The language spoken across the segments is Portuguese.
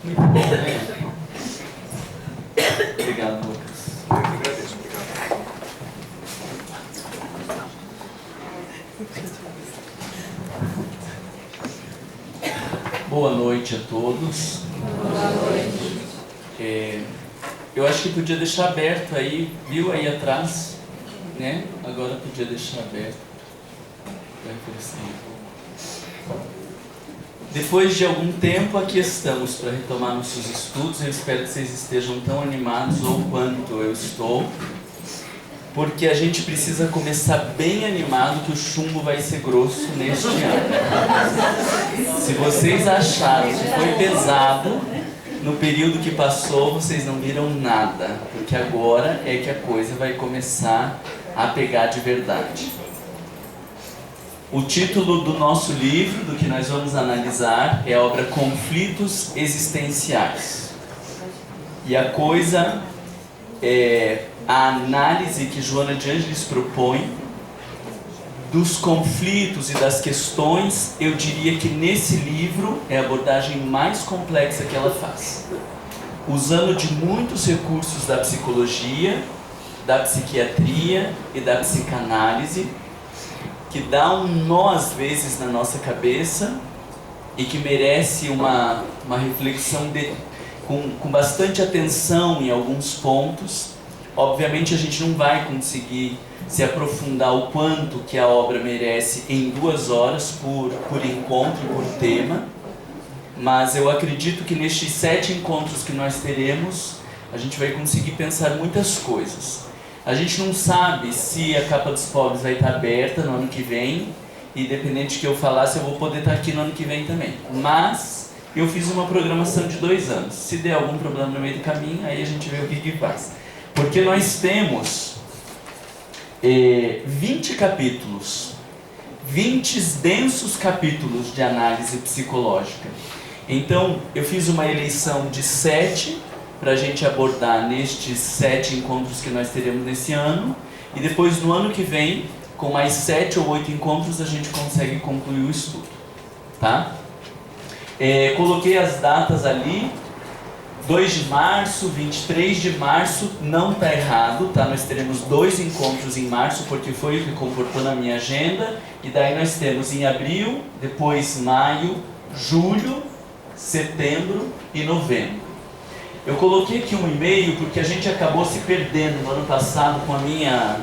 Muito bom, né? Obrigado, Lucas. Eu que agradeço, obrigado. Boa noite a todos. Boa noite. Eu acho que podia deixar aberto aí, viu aí atrás, né? Agora podia deixar aberto. Vai crescer um pouco. Depois de algum tempo, aqui estamos para retomar nossos estudos. Eu espero que vocês estejam tão animados ou quanto eu estou, porque a gente precisa começar bem animado, que o chumbo vai ser grosso neste ano. Se vocês acharam que foi pesado no período que passou, vocês não viram nada, porque agora é que a coisa vai começar a pegar de verdade. O título do nosso livro, do que nós vamos analisar, é a obra Conflitos Existenciais. E a coisa é a análise que Joana de Ângelis propõe dos conflitos e das questões. Eu diria que nesse livro é a abordagem mais complexa que ela faz, usando de muitos recursos da psicologia, da psiquiatria e da psicanálise, que dá um nó às vezes na nossa cabeça e que merece uma reflexão com bastante atenção em alguns pontos. Obviamente a gente não vai conseguir se aprofundar o quanto que a obra merece em 2 horas por encontro, por tema, mas eu acredito que nestes 7 encontros que nós teremos, a gente vai conseguir pensar muitas coisas. A gente não sabe se a Capa dos Pobres vai estar aberta no ano que vem, e independente do que eu falasse, eu vou poder estar aqui no ano que vem também. Mas eu fiz uma programação de 2 anos. Se der algum problema no meio do caminho, aí a gente vê o que faz. Porque nós temos 20 capítulos, 20 densos capítulos de análise psicológica. Então, eu fiz uma eleição de 7 para a gente abordar nestes 7 encontros que nós teremos nesse ano, e depois no ano que vem, com mais 7 ou 8 encontros, a gente consegue concluir o estudo, tá? Coloquei as datas ali, 2 de março, 23 de março, não está errado, tá? Nós teremos 2 encontros em março, porque foi o que comportou na minha agenda, e daí nós temos em abril, depois maio, julho, setembro e novembro. Eu coloquei aqui um e-mail porque a gente acabou se perdendo no ano passado com a minha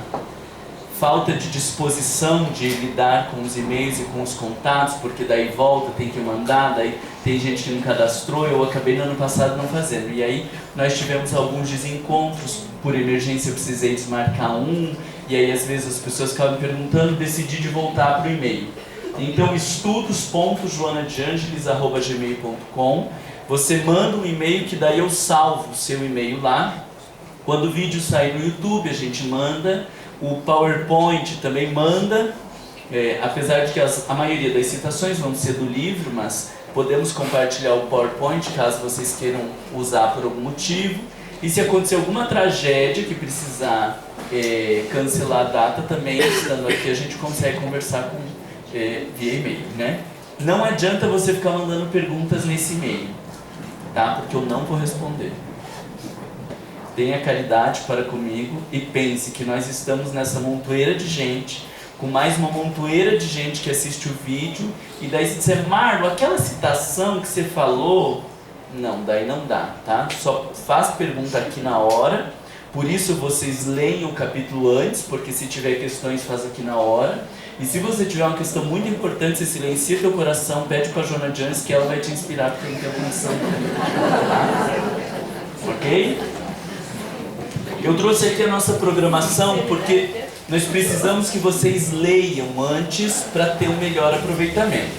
falta de disposição de lidar com os e-mails e com os contatos, porque daí volta, tem que mandar, daí tem gente que não cadastrou, eu acabei no ano passado não fazendo. E aí nós tivemos alguns desencontros, por emergência eu precisei desmarcar um, e aí às vezes as pessoas ficavam me perguntando, decidi de voltar para o e-mail. Então estudos.joanadeangelis@gmail.com. Você manda um e-mail que daí eu salvo o seu e-mail lá. Quando o vídeo sair no YouTube, a gente manda. O PowerPoint também manda. Apesar de que a maioria das citações vão ser do livro, mas podemos compartilhar o PowerPoint caso vocês queiram usar por algum motivo. E se acontecer alguma tragédia que precisar cancelar a data, também estando aqui a gente consegue conversar via e-mail, né? Não adianta você ficar mandando perguntas nesse e-mail, tá? Porque eu não vou responder. Tenha caridade para comigo e pense que nós estamos nessa montoeira de gente, com mais uma montoeira de gente que assiste o vídeo, e daí se disser, Marlon, aquela citação que você falou, não, daí não dá, tá? Só faz pergunta aqui na hora, por isso vocês leem o capítulo antes, porque se tiver questões faz aqui na hora. E se você tiver uma questão muito importante, você silencia teu coração, pede para a Joana de Ângelis que ela vai te inspirar, porque não tem atenção. Tá? Ok? Eu trouxe aqui a nossa programação porque nós precisamos que vocês leiam antes para ter um melhor aproveitamento.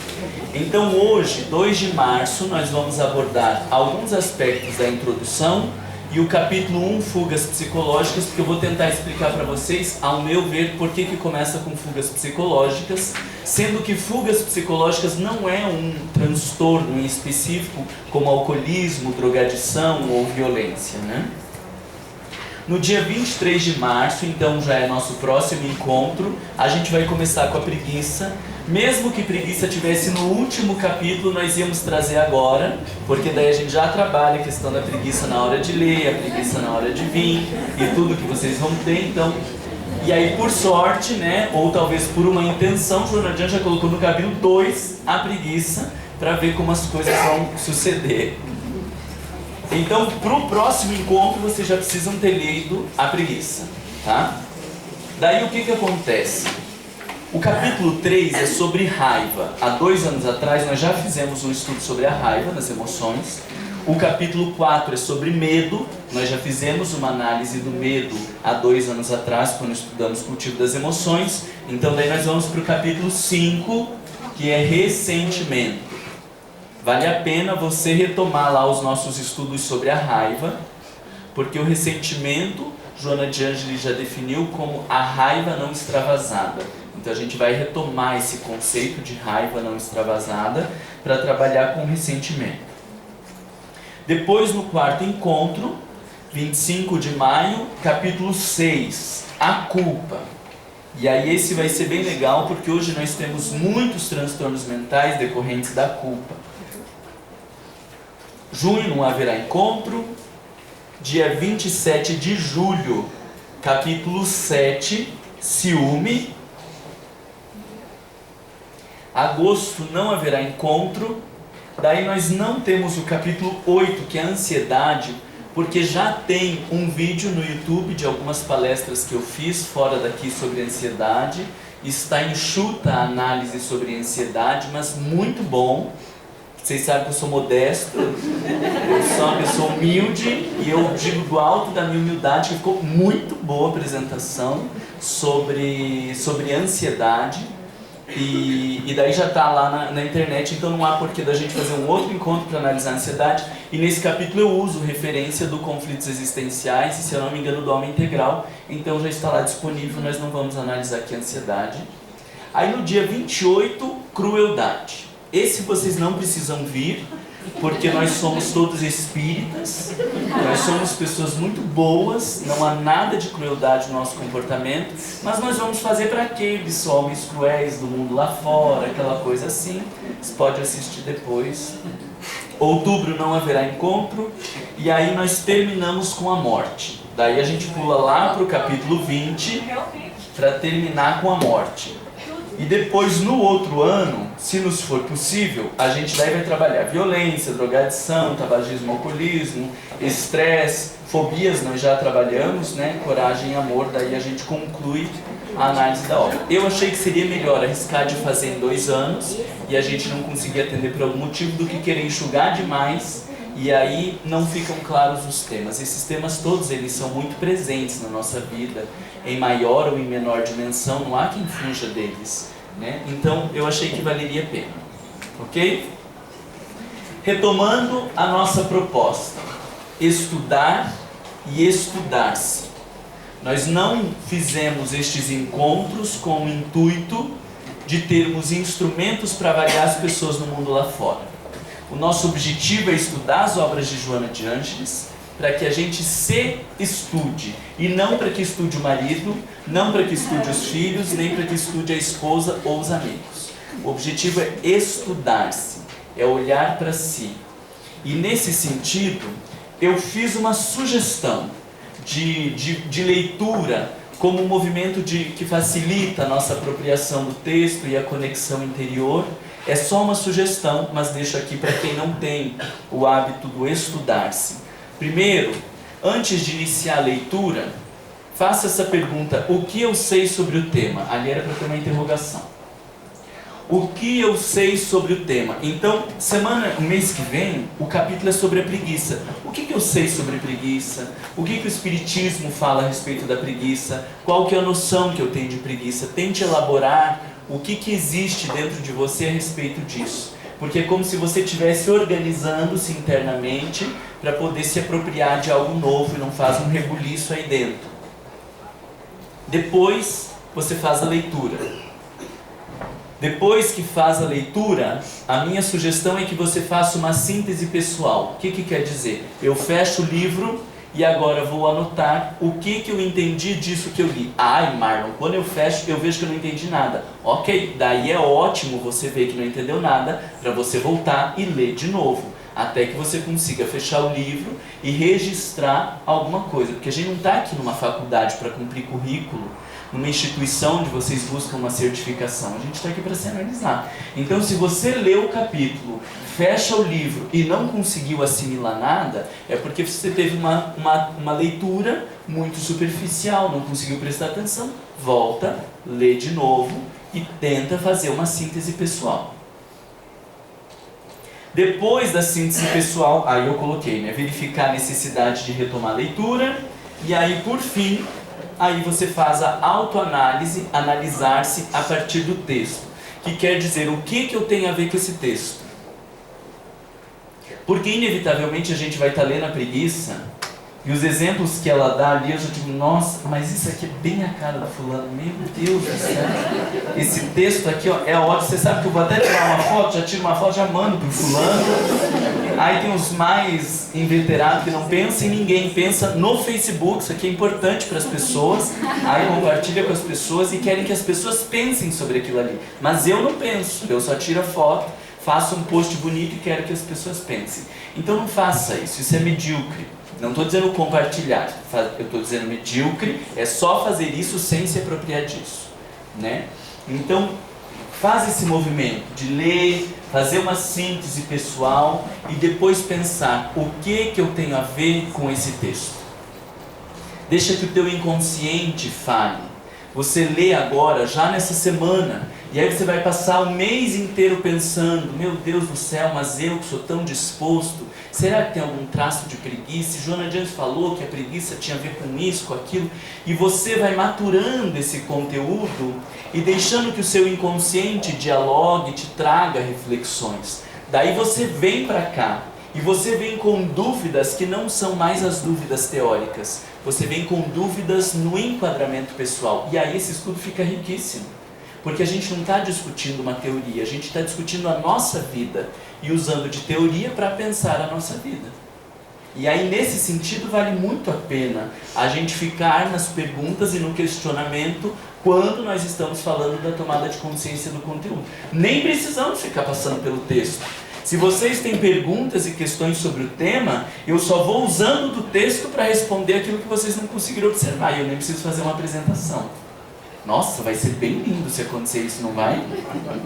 Então hoje, 2 de março, nós vamos abordar alguns aspectos da introdução e o capítulo 1, fugas psicológicas, porque eu vou tentar explicar para vocês, ao meu ver, por que começa com fugas psicológicas, sendo que fugas psicológicas não é um transtorno em específico, como alcoolismo, drogadição ou violência, né? No dia 23 de março, então já é nosso próximo encontro, a gente vai começar com a preguiça. Mesmo que preguiça tivesse no último capítulo, nós íamos trazer agora, porque daí a gente já trabalha a questão da preguiça na hora de ler, a preguiça na hora de vir e tudo que vocês vão ter, então. E aí, por sorte, né, ou talvez por uma intenção, Joana de Anjos já colocou no capítulo 2 a preguiça, para ver como as coisas vão suceder. Então, para o próximo encontro, vocês já precisam ter lido a preguiça, tá? Daí, o que acontece? O capítulo 3 é sobre raiva. Há 2 anos atrás, nós já fizemos um estudo sobre a raiva, nas emoções. O capítulo 4 é sobre medo. Nós já fizemos uma análise do medo há 2 anos atrás, quando estudamos o cultivo das emoções. Então, daí nós vamos para o capítulo 5, que é ressentimento. Vale a pena você retomar lá os nossos estudos sobre a raiva, porque o ressentimento, Joana de Ângeles já definiu como a raiva não extravasada. Então a gente vai retomar esse conceito de raiva não extravasada para trabalhar com o ressentimento. Depois, no quarto encontro, 25 de maio, capítulo 6, a culpa. E aí esse vai ser bem legal, porque hoje nós temos muitos transtornos mentais decorrentes da culpa. Junho não haverá encontro. Dia 27 de julho, capítulo 7, ciúme. Agosto não haverá encontro. Daí nós não temos o capítulo 8, que é a ansiedade, porque já tem um vídeo no YouTube de algumas palestras que eu fiz fora daqui sobre ansiedade. Está enxuta a análise sobre ansiedade, mas muito bom. Vocês sabem que eu sou modesto, eu sou uma pessoa humilde, e eu digo do alto da minha humildade que ficou muito boa a apresentação sobre ansiedade. E daí já está lá na internet, então não há porquê da gente fazer um outro encontro para analisar a ansiedade. E nesse capítulo eu uso referência do Conflitos Existenciais, e se eu não me engano do Homem Integral, então já está lá disponível, nós não vamos analisar aqui a ansiedade. Aí no dia 28, crueldade. Esse vocês não precisam vir, porque nós somos todos espíritas, nós somos pessoas muito boas, não há nada de crueldade no nosso comportamento, mas nós vamos fazer para aqueles homens cruéis do mundo lá fora, aquela coisa assim. Você pode assistir depois. Outubro não haverá encontro, e aí nós terminamos com a morte. Daí a gente pula lá para o capítulo 20 para terminar com a morte. E depois, no outro ano, se nos for possível, a gente daí vai trabalhar violência, drogadição, tabagismo, alcoolismo, estresse, fobias nós já trabalhamos, né? Coragem e amor, daí a gente conclui a análise da obra. Eu achei que seria melhor arriscar de fazer em 2 anos e a gente não conseguir atender por algum motivo do que querer enxugar demais e aí não ficam claros os temas. Esses temas todos, eles são muito presentes na nossa vida, em maior ou em menor dimensão, não há quem fuja deles, né? Então eu achei que valeria a pena, ok? Retomando a nossa proposta, estudar e estudar-se. Nós não fizemos estes encontros com o intuito de termos instrumentos para avaliar as pessoas no mundo lá fora. O nosso objetivo é estudar as obras de Joana de Ângeles, para que a gente se estude, e não para que estude o marido, não para que estude os filhos, nem para que estude a esposa ou os amigos. O objetivo é estudar-se, é olhar para si. E nesse sentido, eu fiz uma sugestão de leitura como um movimento que facilita a nossa apropriação do texto e a conexão interior. É só uma sugestão, mas deixo aqui para quem não tem o hábito do estudar-se. Primeiro, antes de iniciar a leitura, faça essa pergunta: o que eu sei sobre o tema? Ali era para ter uma interrogação. O que eu sei sobre o tema? Então, o mês que vem, o capítulo é sobre a preguiça. O que eu sei sobre preguiça? O que o Espiritismo fala a respeito da preguiça? Qual que é a noção que eu tenho de preguiça? Tente elaborar o que existe dentro de você a respeito disso. Porque é como se você estivesse organizando-se internamente para poder se apropriar de algo novo e não faz um rebuliço aí dentro. Depois, você faz a leitura. Depois que faz a leitura, a minha sugestão é que você faça uma síntese pessoal. O que quer dizer? Eu fecho o livro e agora vou anotar o que eu entendi disso que eu li. Ai, Marlon, quando eu fecho, eu vejo que eu não entendi nada. Ok, daí é ótimo você ver que não entendeu nada, para você voltar e ler de novo, até que você consiga fechar o livro e registrar alguma coisa. Porque a gente não está aqui numa faculdade para cumprir currículo, numa instituição onde vocês buscam uma certificação. A gente está aqui para se analisar. Então, se você leu o capítulo, fecha o livro e não conseguiu assimilar nada, é porque você teve uma leitura muito superficial, não conseguiu prestar atenção. Volta, lê de novo e tenta fazer uma síntese pessoal. Depois da síntese pessoal, aí eu coloquei, né, verificar a necessidade de retomar a leitura, e aí por fim, aí você faz a autoanálise, analisar-se a partir do texto, que quer dizer o que eu tenho a ver com esse texto. Porque inevitavelmente a gente vai estar lendo a preguiça, e os exemplos que ela dá ali, eu já digo, nossa, mas isso aqui é bem a cara da fulana, meu Deus do céu. Esse texto aqui, ó, é ótimo, você sabe que eu vou até tirar uma foto, já tiro uma foto, já mando pro fulano. Aí tem os mais inveterados que não pensam em ninguém, pensa no Facebook, isso aqui é importante para as pessoas, aí compartilha com as pessoas e querem que as pessoas pensem sobre aquilo ali. Mas eu não penso, eu só tiro a foto, faço um post bonito e quero que as pessoas pensem. Então não faça isso é medíocre. Não estou dizendo compartilhar, eu estou dizendo medíocre, é só fazer isso sem se apropriar disso, né? Então, faz esse movimento de ler, fazer uma síntese pessoal e depois pensar o que eu tenho a ver com esse texto. Deixa que o teu inconsciente fale. Você lê agora, já nessa semana, e aí você vai passar o mês inteiro pensando, meu Deus do céu, mas eu que sou tão disposto, será que tem algum traço de preguiça? Joana de Anjos falou que a preguiça tinha a ver com isso, com aquilo, e você vai maturando esse conteúdo e deixando que o seu inconsciente dialogue, te traga reflexões. Daí você vem para cá, e você vem com dúvidas que não são mais as dúvidas teóricas, você vem com dúvidas no enquadramento pessoal, e aí esse estudo fica riquíssimo. Porque a gente não está discutindo uma teoria, a gente está discutindo a nossa vida e usando de teoria para pensar a nossa vida. E aí, nesse sentido, vale muito a pena a gente ficar nas perguntas e no questionamento quando nós estamos falando da tomada de consciência do conteúdo. Nem precisamos ficar passando pelo texto. Se vocês têm perguntas e questões sobre o tema, eu só vou usando do texto para responder aquilo que vocês não conseguiram observar. E eu nem preciso fazer uma apresentação. Nossa, vai ser bem lindo se acontecer isso, não vai?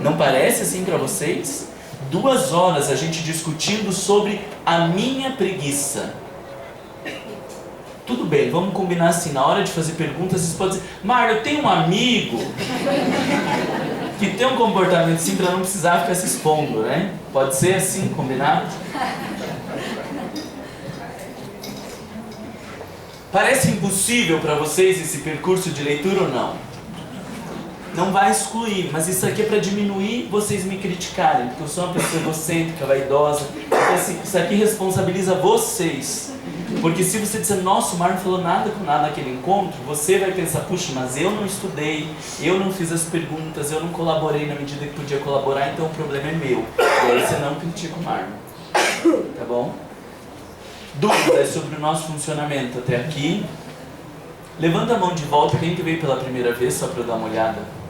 Não parece assim para vocês? 2 horas a gente discutindo sobre a minha preguiça. Tudo bem, vamos combinar assim, na hora de fazer perguntas, vocês podem dizer, Mário, eu tenho um amigo que tem um comportamento assim para não precisar ficar se expondo, né? Pode ser assim, combinado? Parece impossível para vocês esse percurso de leitura ou não? Não vai excluir, mas isso aqui é para diminuir vocês me criticarem, porque eu sou uma pessoa egocêntrica, vaidosa. Então, assim, isso aqui responsabiliza vocês. Porque se você disser, nossa, o Mário não falou nada com nada naquele encontro, você vai pensar, puxa, mas eu não estudei, eu não fiz as perguntas, eu não colaborei na medida que podia colaborar, então o problema é meu. E aí você não critica o Mário. Tá bom? Dúvidas sobre o nosso funcionamento até aqui? Levanta a mão de volta, quem que veio pela primeira vez, só para eu dar uma olhada.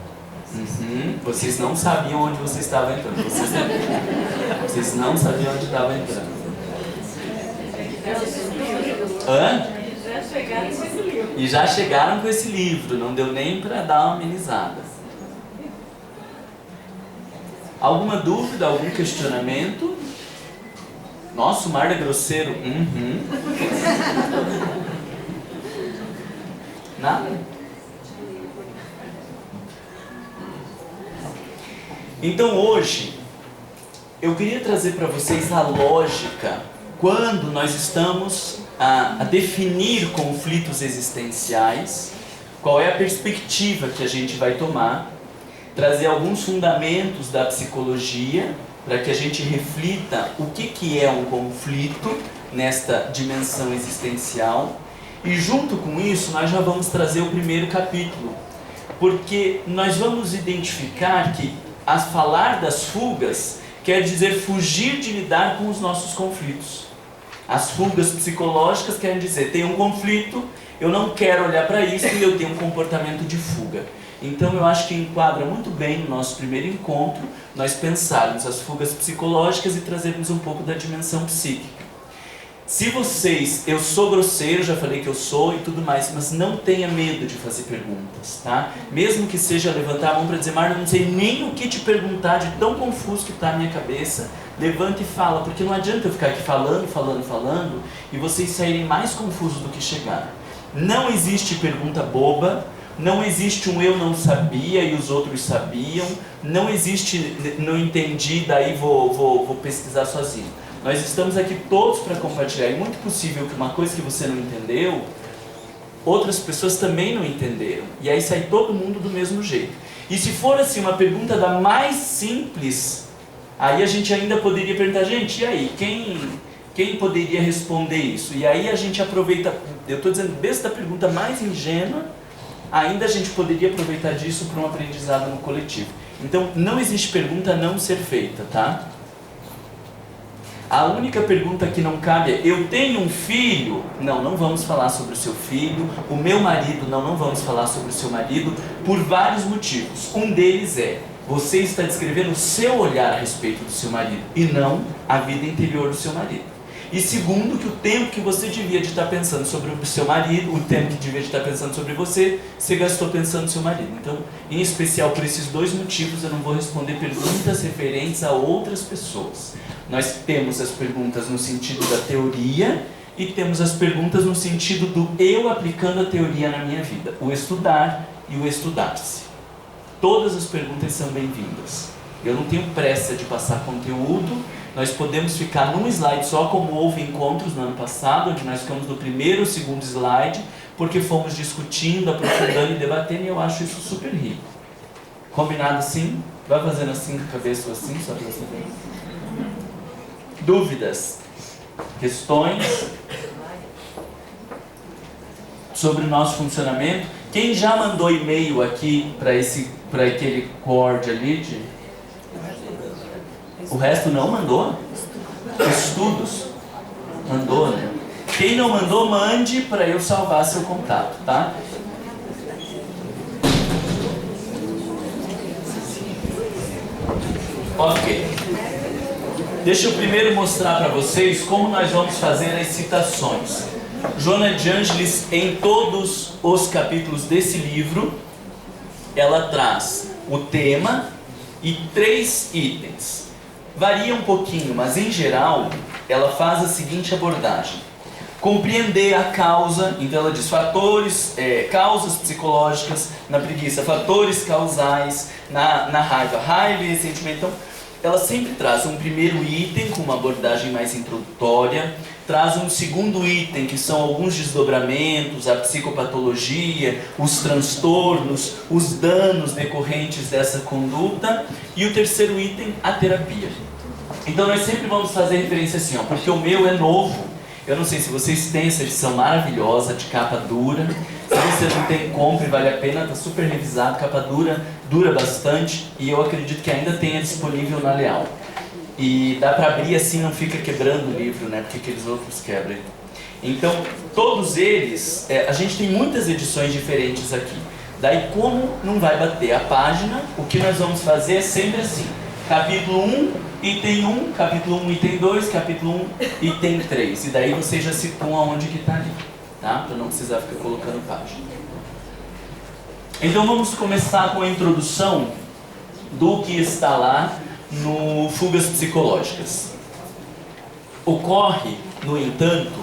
Vocês não sabiam onde vocês estavam entrando. Vocês não sabiam onde estavam entrando. Hã? E já chegaram com esse livro, não deu nem para dar uma amenizada. Alguma dúvida, algum questionamento? Nossa, o Mário é grosseiro. Nada? Então hoje, eu queria trazer para vocês a lógica quando nós estamos a definir conflitos existenciais, qual é a perspectiva que a gente vai tomar, trazer alguns fundamentos da psicologia para que a gente reflita o que é um conflito nesta dimensão existencial. E junto com isso, nós já vamos trazer o primeiro capítulo, porque nós vamos identificar que falar das fugas quer dizer fugir de lidar com os nossos conflitos. As fugas psicológicas querem dizer, tem um conflito, eu não quero olhar para isso e eu tenho um comportamento de fuga. Então eu acho que enquadra muito bem no nosso primeiro encontro, nós pensarmos as fugas psicológicas e trazermos um pouco da dimensão psíquica. Se vocês, eu sou grosseiro, já falei que eu sou e tudo mais, mas não tenha medo de fazer perguntas, tá? Mesmo que seja levantar a mão para dizer, Marlon, não sei nem o que te perguntar de tão confuso que está a minha cabeça, levanta e fala, porque não adianta eu ficar aqui falando, e vocês saírem mais confusos do que chegaram. Não existe pergunta boba, não existe um eu não sabia e os outros sabiam, não existe não entendi, daí vou pesquisar sozinho. Nós estamos aqui todos para compartilhar. É muito possível que uma coisa que você não entendeu, outras pessoas também não entenderam. E aí sai todo mundo do mesmo jeito. E se for assim uma pergunta da mais simples, aí a gente ainda poderia perguntar, gente, e aí, quem poderia responder isso? E aí a gente aproveita, eu estou dizendo, desde a pergunta mais ingênua, ainda a gente poderia aproveitar disso para um aprendizado no coletivo. Então, não existe pergunta a não ser feita, tá? A única pergunta que não cabe é, eu tenho um filho? Não vamos falar sobre o seu filho. O meu marido? Não vamos falar sobre o seu marido, por vários motivos. Um deles é, você está descrevendo o seu olhar a respeito do seu marido, e não a vida interior do seu marido. E segundo, que o tempo que você devia de estar pensando sobre o seu marido, o tempo que devia de estar pensando sobre você gastou pensando no seu marido. Então, em especial por esses dois motivos, eu não vou responder perguntas referentes a outras pessoas. Nós temos as perguntas no sentido da teoria e temos as perguntas no sentido do eu aplicando a teoria na minha vida. O estudar e o estudar-se. Todas as perguntas são bem-vindas. Eu não tenho pressa de passar conteúdo. Nós podemos ficar num slide só, como houve encontros no ano passado, onde nós ficamos no primeiro ou segundo slide, porque fomos discutindo, aprofundando e debatendo, e eu acho isso super rico. Combinado assim? Vai fazendo assim com a cabeça ou assim, só para você ver. Dúvidas? Questões? Sobre o nosso funcionamento? Quem já mandou e-mail aqui para aquele cord ali? O resto não mandou? Estudos? Mandou, né? Quem não mandou, mande para eu salvar seu contato, tá? Ok. Deixa eu primeiro mostrar para vocês como nós vamos fazer as citações. Joana de Ângeles, em todos os capítulos desse livro, ela traz o tema e 3 itens. Varia um pouquinho, mas em geral, ela faz a seguinte abordagem. Compreender a causa, então ela diz causas psicológicas na preguiça, fatores causais na raiva e ressentimento. Então, ela sempre traz um primeiro item com uma abordagem mais introdutória, traz um segundo item que são alguns desdobramentos, a psicopatologia, os transtornos, os danos decorrentes dessa conduta, e o terceiro item, a terapia. Então nós sempre vamos fazer referência assim, porque o meu é novo. Eu não sei se vocês têm essa edição maravilhosa de capa dura. Se você não tem, compre, vale a pena, está super revisado, capa dura, dura bastante, e eu acredito que ainda tenha disponível na Leal. E dá para abrir assim, não fica quebrando o livro, né? Porque aqueles outros quebram. Então, todos eles, a gente tem muitas edições diferentes aqui. Daí, como não vai bater a página, o que nós vamos fazer é sempre assim. Capítulo 1, item 1, capítulo 1, item 2, capítulo 1, item 3. E daí vocês já situam aonde que está ali, tá? Para não precisar ficar colocando página. Então vamos começar com a introdução do que está lá no Fugas Psicológicas. Ocorre, no entanto,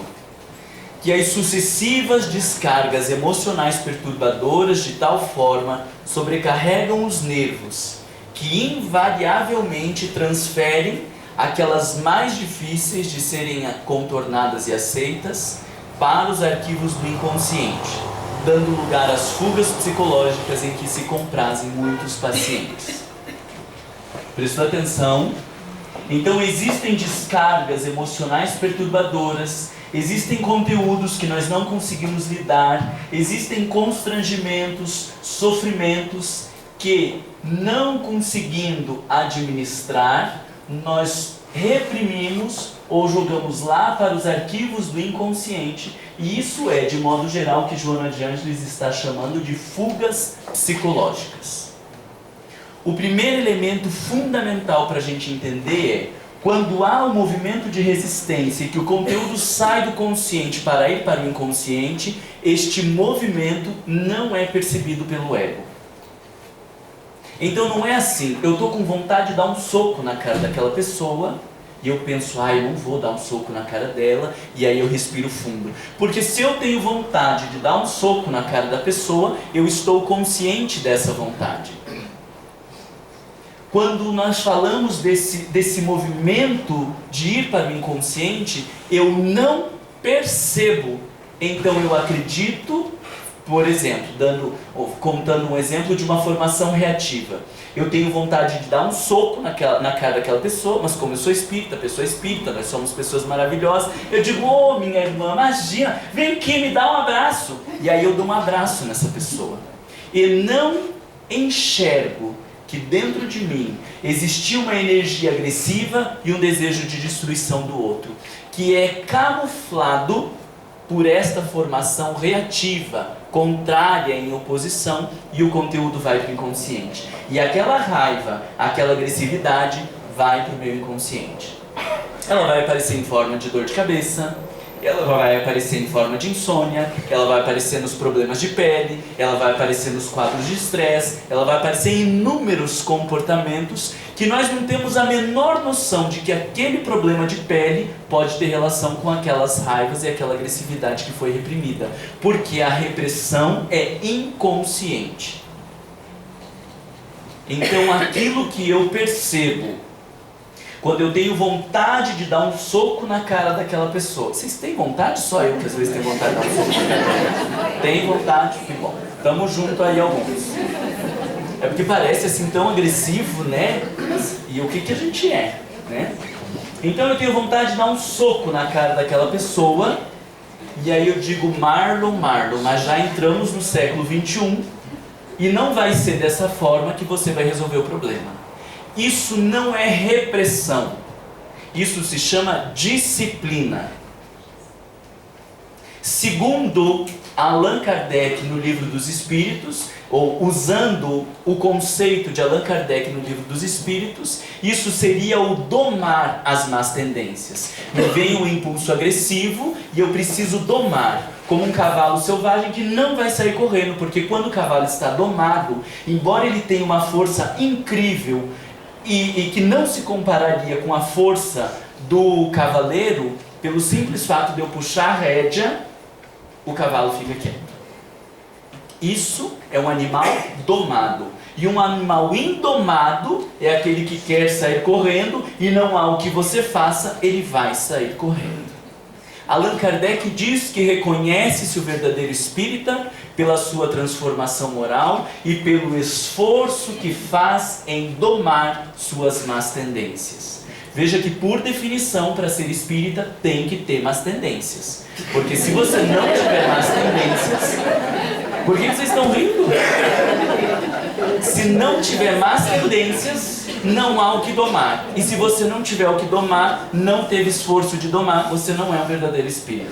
que as sucessivas descargas emocionais perturbadoras de tal forma sobrecarregam os nervos que invariavelmente transferem aquelas mais difíceis de serem contornadas e aceitas para os arquivos do inconsciente, dando lugar às fugas psicológicas em que se comprazem muitos pacientes. Prestou atenção? Então existem descargas emocionais perturbadoras, existem conteúdos que nós não conseguimos lidar, existem constrangimentos, sofrimentos que, não conseguindo administrar, nós reprimimos ou jogamos lá para os arquivos do inconsciente, e isso é, de modo geral, o que Joana de Ângeles está chamando de fugas psicológicas. O primeiro elemento fundamental para a gente entender é, quando há um movimento de resistência e que o conteúdo sai do consciente para ir para o inconsciente, este movimento não é percebido pelo ego. Então não é assim, eu estou com vontade de dar um soco na cara daquela pessoa, e eu penso, eu não vou dar um soco na cara dela, e aí eu respiro fundo. Porque se eu tenho vontade de dar um soco na cara da pessoa, eu estou consciente dessa vontade. Quando nós falamos desse movimento de ir para o inconsciente, eu não percebo. Então eu acredito, por exemplo, contando um exemplo de uma formação reativa. Eu tenho vontade de dar um soco na cara daquela pessoa, mas como eu sou espírita, pessoa espírita, nós somos pessoas maravilhosas, eu digo, minha irmã, imagina, vem aqui, me dá um abraço. E aí eu dou um abraço nessa pessoa. E não enxergo que dentro de mim existia uma energia agressiva e um desejo de destruição do outro, que é camuflado por esta formação reativa, contrária em oposição, e o conteúdo vai para o inconsciente. E aquela raiva, aquela agressividade vai para o meu inconsciente. Ela vai aparecer em forma de dor de cabeça, ela vai aparecer em forma de insônia, ela vai aparecer nos problemas de pele, ela vai aparecer nos quadros de estresse, ela vai aparecer em inúmeros comportamentos que nós não temos a menor noção de que aquele problema de pele pode ter relação com aquelas raivas e aquela agressividade que foi reprimida, porque a repressão é inconsciente. Então aquilo que eu percebo quando eu tenho vontade de dar um soco na cara daquela pessoa. Vocês têm vontade? Só eu que às vezes tenho vontade de dar um soco. Tem vontade? Que bom. Tamo junto aí alguns. É porque parece assim tão agressivo, né? E o que a gente é, né? Então eu tenho vontade de dar um soco na cara daquela pessoa. E aí eu digo, Marlon, mas já entramos no século XXI. E não vai ser dessa forma que você vai resolver o problema. Isso não é repressão, isso se chama disciplina. Segundo Allan Kardec no Livro dos Espíritos, ou usando o conceito de Allan Kardec no Livro dos Espíritos, isso seria o domar as más tendências. Me vem um impulso agressivo e eu preciso domar, como um cavalo selvagem que não vai sair correndo, porque quando o cavalo está domado, embora ele tenha uma força incrível, e que não se compararia com a força do cavaleiro, pelo simples fato de eu puxar a rédea, o cavalo fica quieto. Isso é um animal domado. E um animal indomado é aquele que quer sair correndo e não há o que você faça, ele vai sair correndo. Allan Kardec diz que reconhece-se o verdadeiro espírita pela sua transformação moral e pelo esforço que faz em domar suas más tendências. Veja que, por definição, para ser espírita tem que ter más tendências. Porque se você não tiver más tendências... Por que vocês estão rindo? Se não tiver más tendências, não há o que domar. E se você não tiver o que domar, não teve esforço de domar, você não é um verdadeiro espírito.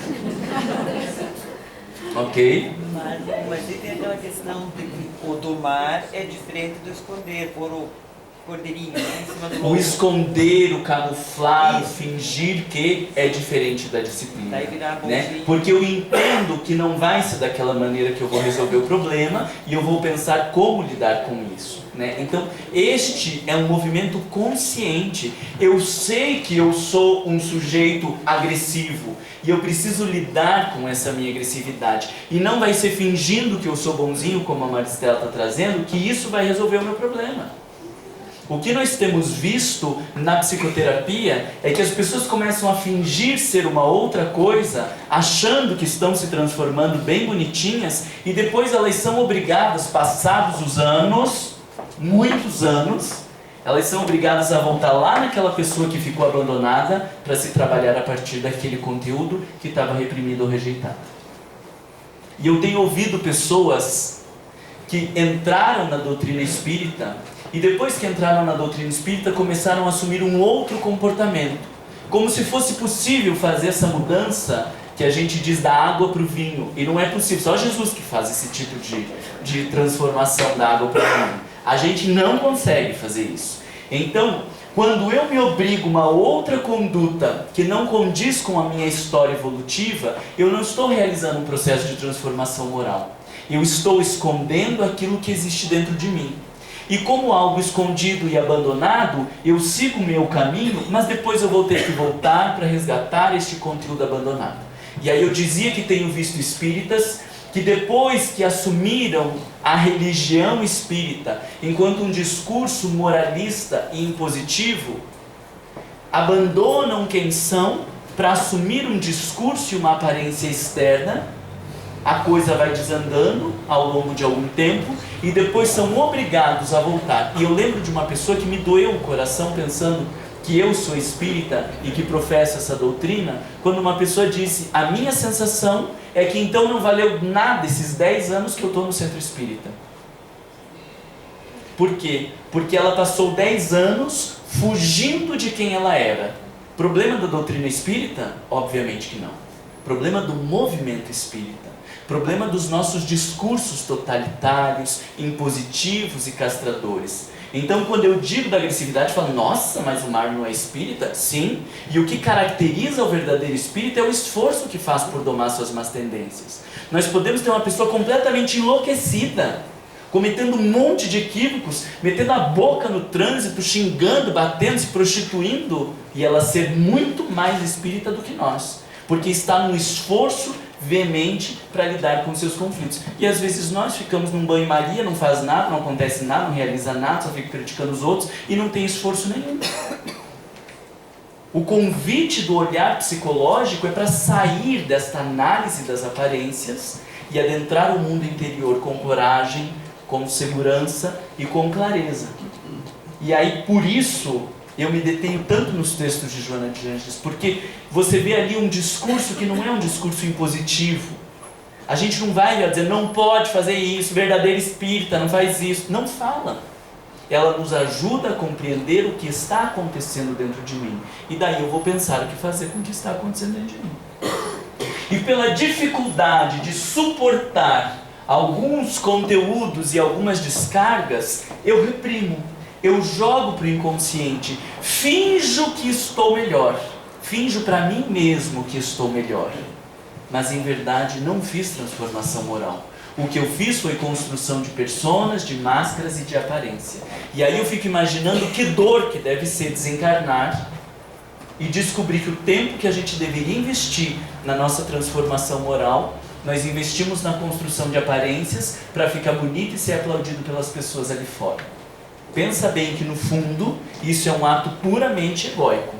Ok? Mas tem aquela questão de que o domar é diferente do esconder, pôr o cordeirinho, né, em cima do O lobo. esconder, o camuflar, o Isso. fingir que é diferente da disciplina. Daí virar a Né? bolsinha. Porque eu entendo que não vai ser daquela maneira que eu vou resolver o problema e eu vou pensar como lidar com isso. Né? Então, este é um movimento consciente. Eu sei que eu sou um sujeito agressivo e eu preciso lidar com essa minha agressividade. E não vai ser fingindo que eu sou bonzinho, como a Maristela está trazendo, que isso vai resolver o meu problema. O que nós temos visto na psicoterapia é que as pessoas começam a fingir ser uma outra coisa, achando que estão se transformando bem bonitinhas, e depois elas são obrigadas, passados os anos, muitos anos, elas são obrigadas a voltar lá naquela pessoa que ficou abandonada para se trabalhar a partir daquele conteúdo que estava reprimido ou rejeitado. E eu tenho ouvido pessoas que entraram na doutrina espírita e depois que entraram na doutrina espírita começaram a assumir um outro comportamento. Como se fosse possível fazer essa mudança que a gente diz da água para o vinho. E não é possível, só Jesus que faz esse tipo de transformação da água para o vinho. A gente não consegue fazer isso. Então, quando eu me obrigo a uma outra conduta que não condiz com a minha história evolutiva, eu não estou realizando um processo de transformação moral. Eu estou escondendo aquilo que existe dentro de mim. E como algo escondido e abandonado, eu sigo o meu caminho, mas depois eu vou ter que voltar para resgatar este conteúdo abandonado. E aí eu dizia que tenho visto espíritas que depois que assumiram a religião espírita enquanto um discurso moralista e impositivo, abandonam quem são para assumir um discurso e uma aparência externa. A coisa vai desandando ao longo de algum tempo e depois são obrigados a voltar. E eu lembro de uma pessoa que me doeu o coração pensando que eu sou espírita e que professa essa doutrina, quando uma pessoa disse: a minha sensação é que então não valeu nada esses 10 anos que eu estou no centro espírita. Por quê? Porque ela passou 10 anos fugindo de quem ela era. Problema da doutrina espírita? Obviamente que não. Problema do movimento espírita. Problema dos nossos discursos totalitários, impositivos e castradores. Então, quando eu digo da agressividade, eu falo: nossa, mas o Mário não é espírita? Sim. E o que caracteriza o verdadeiro espírita é o esforço que faz por domar suas más tendências. Nós podemos ter uma pessoa completamente enlouquecida, cometendo um monte de equívocos, metendo a boca no trânsito, xingando, batendo, se prostituindo, e ela ser muito mais espírita do que nós, porque está num esforço veemente para lidar com seus conflitos. E às vezes nós ficamos num banho-maria, não faz nada, não acontece nada, não realiza nada, só fica criticando os outros e não tem esforço nenhum. O convite do olhar psicológico é para sair desta análise das aparências e adentrar o mundo interior com coragem, com segurança e com clareza. E aí, por isso, eu me detenho tanto nos textos de Joana de Ângeles, porque você vê ali um discurso que não é um discurso impositivo. A gente não vai dizer: não pode fazer isso, verdadeiro espírita, não faz isso. Não fala. Ela nos ajuda a compreender o que está acontecendo dentro de mim. E daí eu vou pensar o que fazer com o que está acontecendo dentro de mim. E pela dificuldade de suportar alguns conteúdos e algumas descargas, eu reprimo. Eu jogo para o inconsciente, finjo que estou melhor, finjo para mim mesmo que estou melhor, mas em verdade não fiz transformação moral. O que eu fiz foi construção de personas, de máscaras e de aparência. E aí eu fico imaginando que dor que deve ser desencarnar e descobrir que o tempo que a gente deveria investir na nossa transformação moral, nós investimos na construção de aparências para ficar bonito e ser aplaudido pelas pessoas ali fora. Pensa bem que no fundo isso é um ato puramente egóico.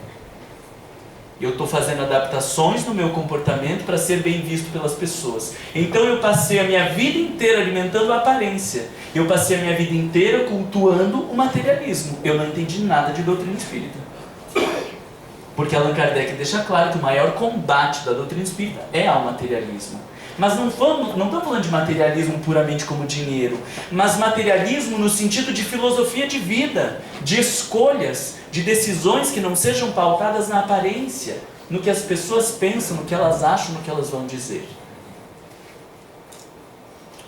Eu estou fazendo adaptações no meu comportamento para ser bem visto pelas pessoas. Então eu passei a minha vida inteira alimentando a aparência. Eu passei a minha vida inteira cultuando o materialismo. Eu não entendi nada de doutrina espírita. Porque Allan Kardec deixa claro que o maior combate da doutrina espírita é ao materialismo. Mas não estamos falando de materialismo puramente como dinheiro, mas materialismo no sentido de filosofia de vida, de escolhas, de decisões que não sejam pautadas na aparência, no que as pessoas pensam, no que elas acham, no que elas vão dizer.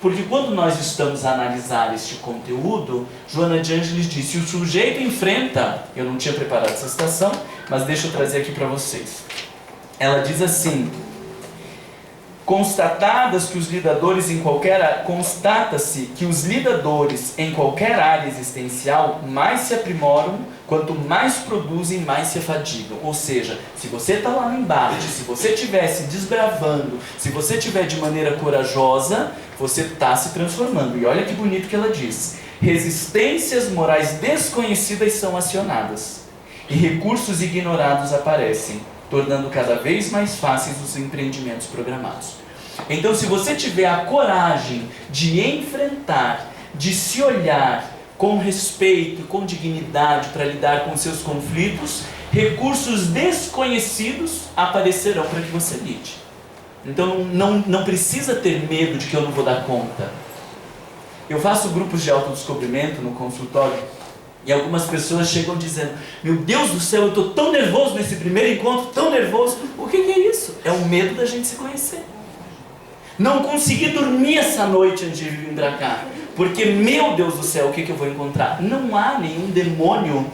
Porque quando nós estamos a analisar este conteúdo, Joana de Ângeles disse: o sujeito enfrenta, eu não tinha preparado essa citação, mas deixa eu trazer aqui para vocês. Ela diz assim: constata-se que os lidadores em qualquer área existencial mais se aprimoram, quanto mais produzem, mais se afadigam. Ou seja, se você está lá no embate, se você estiver se desbravando, se você estiver de maneira corajosa, você está se transformando. E olha que bonito que ela diz: resistências morais desconhecidas são acionadas e recursos ignorados aparecem, tornando cada vez mais fáceis os empreendimentos programados. Então, se você tiver a coragem de enfrentar, de se olhar com respeito, com dignidade para lidar com seus conflitos, recursos desconhecidos aparecerão para que você lide. Então, não precisa ter medo de que eu não vou dar conta. Eu faço grupos de autodescobrimento no consultório E algumas pessoas chegam dizendo: meu Deus do céu, eu estou tão nervoso nesse primeiro encontro, tão nervoso. O que é isso? É o medo da gente se conhecer. Não consegui dormir essa noite antes de vir para cá, porque, meu Deus do céu, o que eu vou encontrar? Não há nenhum demônio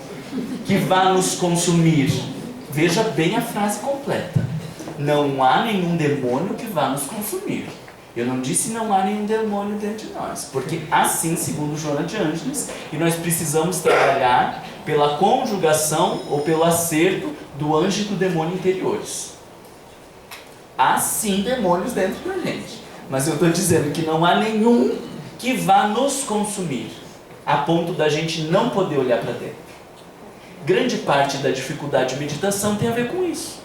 que vá nos consumir. Veja bem a frase completa. Não há nenhum demônio que vá nos consumir. Eu não disse não há nenhum demônio dentro de nós, porque assim, segundo Joana de Ângeles, e nós precisamos trabalhar pela conjugação ou pelo acerto do anjo e do demônio interiores. Há sim demônios dentro da gente, mas eu estou dizendo que não há nenhum que vá nos consumir, a ponto da gente não poder olhar para dentro. Grande parte da dificuldade de meditação tem a ver com isso.